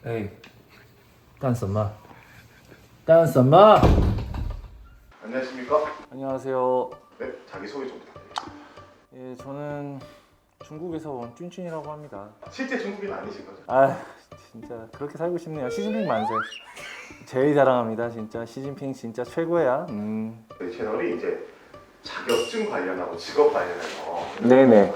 哎，干什么？干什么？ 안녕하십니까? 안녕하세요. 네, 자기소개 좀 부탁드립니다. 예, 저는 중국에서 온 쭌쭌이라고 합니다. 실제 중국인 아니신 거죠? 아, 진짜 그렇게 살고 싶네요. 시진핑 만세. 제일 자랑합니다. 진짜 시진핑 진짜 최고야. 저희 채널이 이제 자격증 관련하고 직업 관련해서 네네.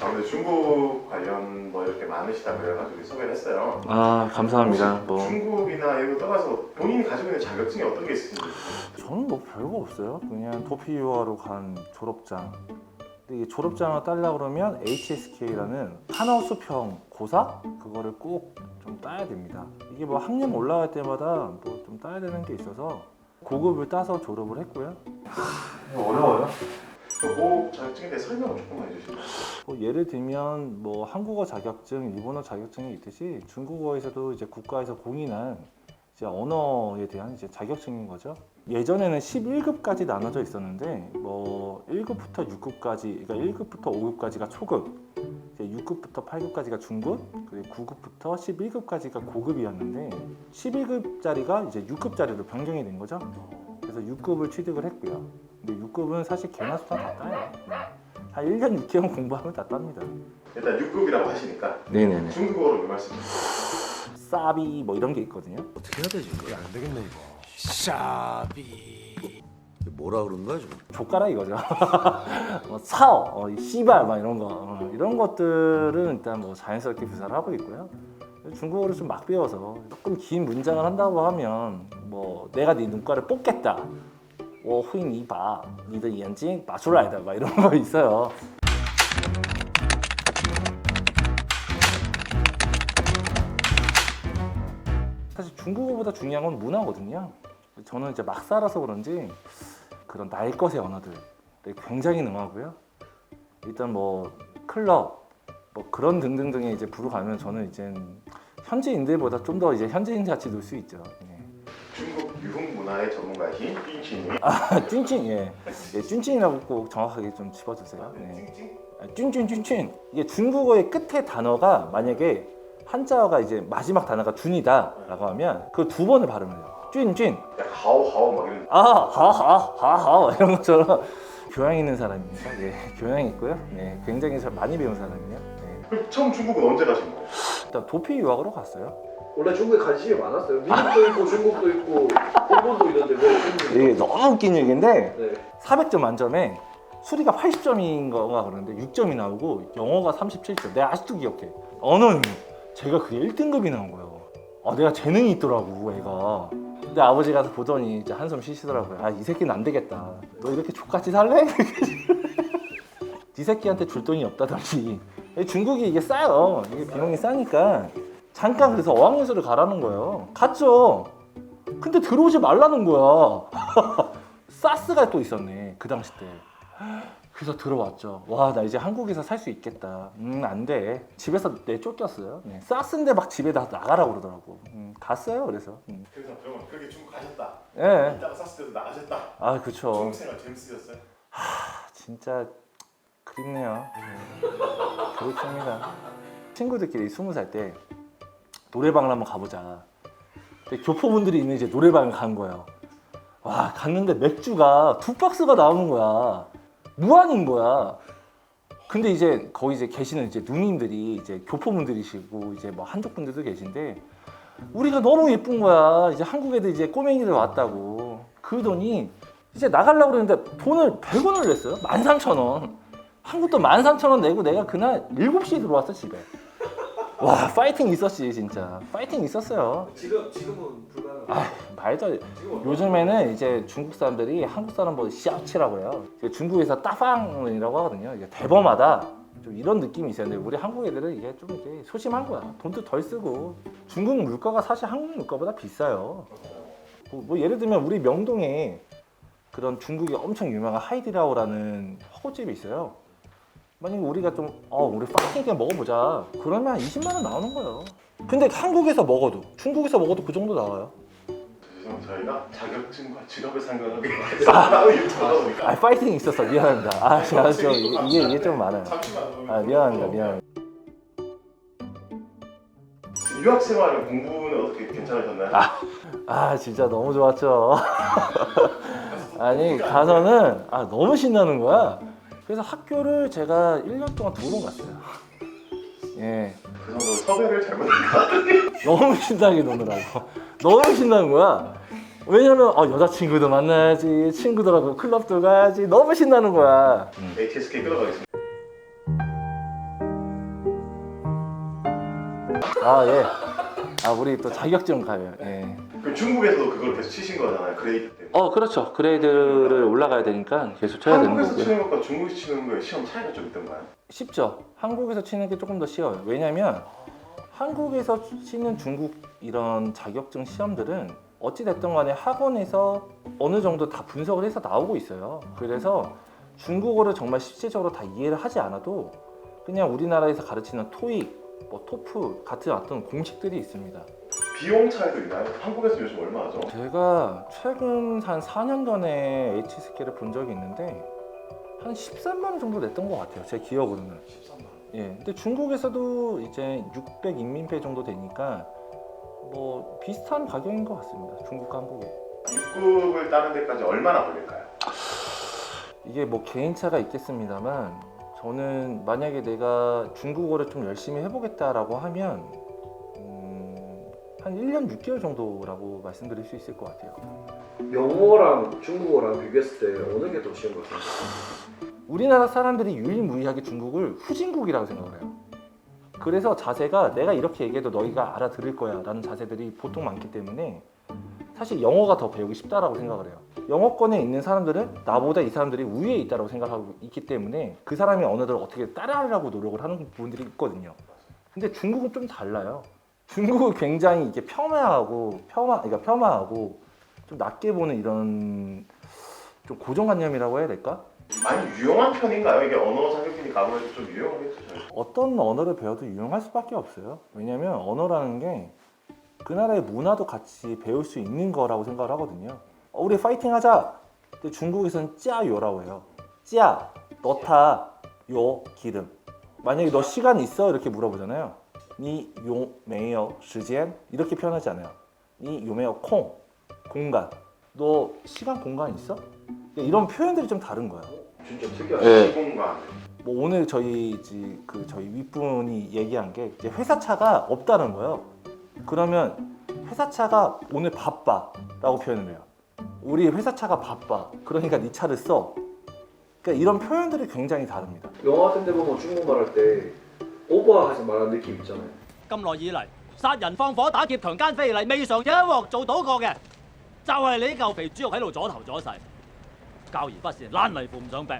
아무래도 중국 관련 뭐 이렇게 많으시다 그래가지고 소개를 했어요. 아, 감사합니다. 뭐 중국이나 이거 떠나서 본인이 가지고 있는 자격증이 어떤 게 있으신지. 저는 뭐 별거 없어요. 그냥 도피 유학으로 간 졸업장. 근데 이 졸업장을 따려고 그러면 HSK라는 산업 수평 고사 그거를 꼭 좀 따야 됩니다. 이게 뭐 학년 올라갈 때마다 뭐 좀 따야 되는 게 있어서 고급을 따서 졸업을 했고요. 어려워요. 그 자격증에 대해 설명을 조금만 해주실까요? 뭐 예를 들면 뭐 한국어 자격증, 일본어 자격증이 있듯이 중국어에서도 이제 국가에서 공인한 이제 언어에 대한 이제 자격증인 거죠. 예전에는 11급까지 나눠져 있었는데 뭐 1급부터 6급까지, 그러니까 1급부터 5급까지가 초급, 이제 6급부터 8급까지가 중급, 그리고 9급부터 11급까지가 고급이었는데 11급짜리가 이제 6급짜리로 변경이 된 거죠. 그래서 6급을 취득을 했고요. 근데 6급은 사실 개나 소나 다 따요. 한 1년 6개월 공부하면 다 땁니다. 일단 6급이라고 하시니까 네네네. 중국어로 몇 말씀 주세요. 사비 뭐 이런 게 있거든요. 어떻게 해야 되지? 이거 안 되겠네 이거. 샤비 뭐라 그러는 거야 지금? 조카라 이거죠. 뭐 사오, 씨발 막 이런 거 이런 것들은 일단 뭐 자연스럽게 구사를 하고 있고요. 중국어를 좀 막 배워서 조금 긴 문장을 한다고 하면 뭐 내가 네 눈가를 뽑겠다. 我会你把你的眼睛拔出来的 막 이런 거 있어요. 사실 중국어보다 중요한 건 문화거든요. 저는 이제 막 살아서 그런지 그런 날 것의 언어들 굉장히 능하고요. 일단 뭐 클럽 뭐 그런 등등등에 이제 부르 가면 저는 이제 현지인들보다 좀 더 이제 현지인 같이 놀 수 있죠. 예. 중국 유흥 문화의 전문가이신 쭌쭌님이 쭌쭌 예, 쭌쭌이라고 꼭 정확하게 좀 짚어주세요. 예. 쭌쭌 이게 중국어의 끝에 단어가 만약에 한자어가 이제 마지막 단어가 준이다라고 하면 그 두 번을 발음해요. 쭌쭌 약간 하오하오 막 이런. 하하하하 이런 것처럼 교양 있는 사람입니다. 예, 교양 있고요. 네, 굉장히 많이 배운 사람이에요. 네. 그럼 처음 중국은 언제 가신 거예요? 일단 도피 유학으로 갔어요. 원래 중국에 관심이 많았어요. 미국도 있고 중국도 있고 일본도 있는데 왜 중국이? 이게 너무 웃긴 얘기인데 네. 400점 만점에 수리가 80점인 거가 그러는데 6점이 나오고 영어가 37점. 내가 아직도 기억해. 언어는 제가 그게 1등급이 나온 거예요. 내가 재능이 있더라고 애가. 근데 아버지 가서 보더니 이제 한숨 쉬시더라고요. 이 새끼는 안 되겠다. 너 이렇게 족같이 살래? 네 새끼한테 줄 돈이 없다더니. 중국이 이게 싸요. 이게 비용이 싸니까 잠깐 그래서 어학연수를 가라는 거예요. 갔죠. 근데 들어오지 말라는 거야. 사스가 또 있었네 그 당시 때. 그래서 들어왔죠. 와, 나 이제 한국에서 살 수 있겠다. 안 돼. 집에서 내쫓겼어요. 네. 사스인데 막 집에 다 나가라고 그러더라고. 갔어요. 그래서. 그래서 그러면 그렇게 중국 가셨다. 예. 이따가 샀을 때도 나가셨다. 아, 그쵸. 중국 생활 재밌으셨어요? 진짜 그립네요. 그립습니다. 친구들끼리 20살 때 노래방을 한번 가보자. 근데 교포분들이 있는 이제 노래방을 간 거예요. 와, 갔는데 맥주가 2박스가 나오는 거야. 무한인 거야. 근데 이제 거기 이제 계시는 이제 누님들이 이제 교포분들이시고 이제 뭐 한족 분들도 계신데 우리가 너무 예쁜 거야. 이제 한국 애들 이제 꼬맹이들 왔다고. 그러더니 이제 나가려고 그랬는데 돈을 100원을 냈어요. 13,000원. 한국 돈 13,000원 내고 내가 그날 7시에 들어왔어 집에. 와, 파이팅 있었지 진짜. 파이팅 있었어요. 지금은 불가능. 말도 안 돼. 요즘에는 이제 중국 사람들이 한국 사람보다 샤치라고 해요. 중국에서 따방이라고 하거든요. 이게 대범하다. 좀 이런 느낌이 있어요. 근데 우리 한국 애들은 이게 좀 이제 소심한 거야. 돈도 덜 쓰고. 중국 물가가 사실 한국 물가보다 비싸요. 뭐 예를 들면 우리 명동에 그런 중국이 엄청 유명한 하이디라오라는 허거집이 있어요. 만약에 우리가 좀 우리 파이팅 그냥 먹어보자. 그러면 한 20만 원 나오는 거예요. 근데 한국에서 먹어도 중국에서 먹어도 그 정도 나와요. 죄송합니다. 저희가 자격증과 직업을 상관하게 유튜브다 보니까 파이팅 있었어. 미안합니다. 제가 좀 이게 좀 많아요. 잠시만. 미안합니다. 유학 생활은 공부는 어떻게 괜찮으셨나요? 아 진짜 너무 좋았죠. 아니 가서는 너무 신나는 거야. 그래서 학교를 제가 1년 동안 2번 갔어요. 예, 그 정도 섭외를 잘못한 것 같은데. 너무 신나게 노느라고. 너무 신나는 거야. 왜냐면 여자친구도 만나야지, 친구들하고 클럽도 가야지. 너무 신나는 거야. HSK 끌어가겠습니다. 예. 우리 또 자격증 가요. 예. 그럼 중국에서도 그걸 계속 치신 거잖아요. 그레이드 때문에. 그렇죠. 그레이드를 올라가야 되니까 계속 쳐야 되는 한국에서 거고요. 치는 것과 중국에서 치는 거에 시험 차이가 좀 있던가요? 쉽죠. 한국에서 치는 게 조금 더 쉬워요. 왜냐면 한국에서 치는 중국 이런 자격증 시험들은 어찌 됐든 간에 학원에서 어느 정도 다 분석을 해서 나오고 있어요. 그래서 중국어를 정말 실질적으로 다 이해를 하지 않아도 그냥 우리나라에서 가르치는 토익, 토프 같은 어떤 공식들이 있습니다. 비용 차이도 있나요? 한국에서 요즘 얼마 하죠? 제가 최근 한 4년 전에 H스케일을 본 적이 있는데 한 13만 원 정도 냈던 것 같아요. 제 기억으로는. 13만 원. 예. 근데 중국에서도 이제 600 인민폐 정도 되니까 뭐 비슷한 가격인 것 같습니다. 중국과 한국에. 6급을 따는 데까지 얼마나 걸릴까요? 이게 뭐 개인차가 있겠습니다만 저는 만약에 내가 중국어를 좀 열심히 해보겠다라고 하면 한 1년 6개월 정도라고 말씀드릴 수 있을 것 같아요. 영어랑 중국어랑 비교했을 때 어느 게 더 쉬운 것 같아요? 우리나라 사람들이 유일무이하게 중국을 후진국이라고 생각을 해요. 그래서 자세가 내가 이렇게 얘기해도 너희가 알아들을 거야 라는 자세들이 보통 많기 때문에 사실 영어가 더 배우기 쉽다라고 생각을 해요. 영어권에 있는 사람들은 나보다 이 사람들이 우위에 있다고 생각하고 있기 때문에 그 사람의 언어들을 어떻게 따라하려고 노력을 하는 부분들이 있거든요. 근데 중국은 좀 달라요. 중국은 굉장히 이게 폄하하고 좀 낮게 보는 이런 좀 고정관념이라고 해야 될까? 많이 유용한 편인가요? 이게 언어 자격이니까 아무래도 좀 유용하겠죠. 어떤 언어를 배워도 유용할 수밖에 없어요. 왜냐면 언어라는 게 그 나라의 문화도 같이 배울 수 있는 거라고 생각을 하거든요. 우리 파이팅 하자. 근데 중국에서는 짜요라고 해요. 짜, 넣다, 요, 기름. 만약에 너 시간 있어? 이렇게 물어보잖아요. 니 용, 메이어, 시간? 이렇게 표현하지 않아요. 니 요메어, 콩, 공간. 너 시간, 공간 있어? 이런 표현들이 좀 다른 거야. 진짜 특이하다. 네. 시공간. 뭐 오늘 저희 윗분이 얘기한 게 이제 회사 차가 없다는 거예요. 그러면 회사 차가 오늘 바빠라고 표현을 해요. 우리 회사 차가 바빠. 그러니까 네 차를 써. 그러니까 이런 표현들이 굉장히 다릅니다. 영화 같은 데 보면 중국 말할 때 오버해서 말하는 느낌 있잖아요. 咁耐以嚟，殺人放火打劫強姦非禮，未嘗有一鑊做到過嘅，就係你啲舊肥豬肉喺度阻頭阻勢，教而不善，爛泥扶唔上壁。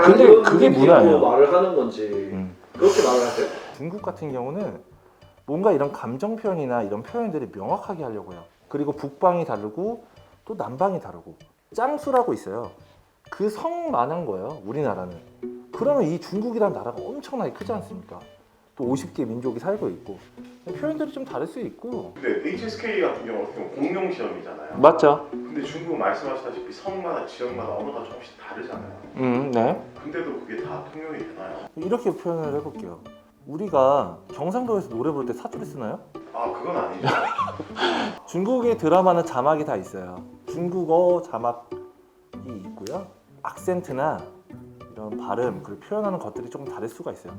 근데 이런 그게 느낌으로 문화예요. 말을 하는 건지 그렇게 말을 하세요? 중국 같은 경우는 뭔가 이런 감정 표현이나 이런 표현들이 명확하게 하려고 해요. 그리고 북방이 다르고 또 남방이 다르고 짱수라고 있어요. 그 성만한 거예요. 우리나라는. 그러면 이 중국이라는 나라가 엄청나게 크지 않습니까? 또 50개 민족이 살고 있고 표현들이 좀 다를 수 있고. 근데 HSK 같은 경우 어떻게 보면 공용 시험이잖아요. 맞죠? 근데 중국 말씀하시다시피 성마다 지역마다 언어가 조금씩 다르잖아요. 네. 근데도 그게 다 통용이 되나요? 이렇게 표현을 해볼게요. 우리가 경상도에서 노래 부를 때 사투리 쓰나요? 아 그건 아니죠. 중국의 드라마는 자막이 다 있어요. 중국어 자막이 있고요. 악센트나 이런 발음, 그리고 표현하는 것들이 조금 다를 수가 있어요.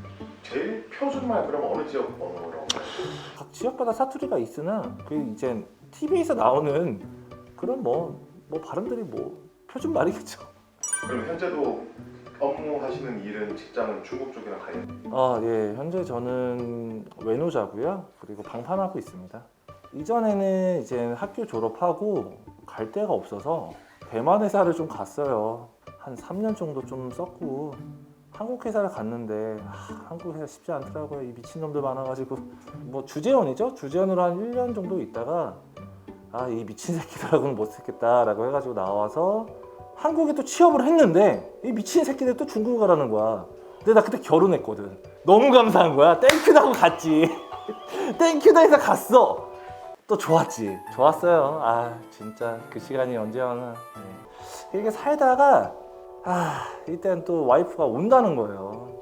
제일 표준말 그럼 어느 지역 언어라고? 각 지역마다 사투리가 있으나 그 이제 TV에서 나오는 그런 뭐 발음들이 뭐 표준 말이겠죠. 그럼 현재도 업무하시는 일은 직장은 중국 쪽이랑 관련? 예, 현재 저는 외노자고요. 그리고 방판하고 있습니다. 이전에는 이제 학교 졸업하고 갈 데가 없어서 대만 회사를 좀 갔어요. 한 3년 정도 좀 썼고 한국 회사를 갔는데 한국 회사 쉽지 않더라고요. 이 미친놈들 많아가지고 뭐 주재원이죠. 주재원으로 한 1년 정도 있다가 이 미친 새끼들하고는 못 쓰겠다라고 해가지고 나와서 한국에 또 취업을 했는데 이 미친 새끼들 또 중국을 가라는 거야. 근데 나 그때 결혼했거든. 너무 감사한 거야. 땡큐도 하고 갔지. 땡큐도 해서 갔어. 또 좋았지. 좋았어요. 진짜 그 시간이 언제 오나. 이렇게 살다가 이때는 또 와이프가 온다는 거예요.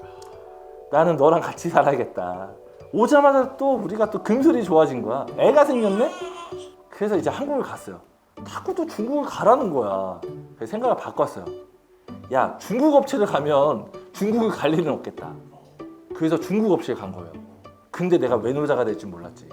나는 너랑 같이 살아야겠다. 오자마자 또 우리가 또 금슬이 좋아진 거야. 애가 생겼네? 그래서 이제 한국을 갔어요. 탁구도 중국을 가라는 거야. 그래서 생각을 바꿨어요. 야, 중국 업체를 가면 중국을 갈 일은 없겠다. 그래서 중국 업체에 간 거예요. 근데 내가 외노자가 될 줄 몰랐지.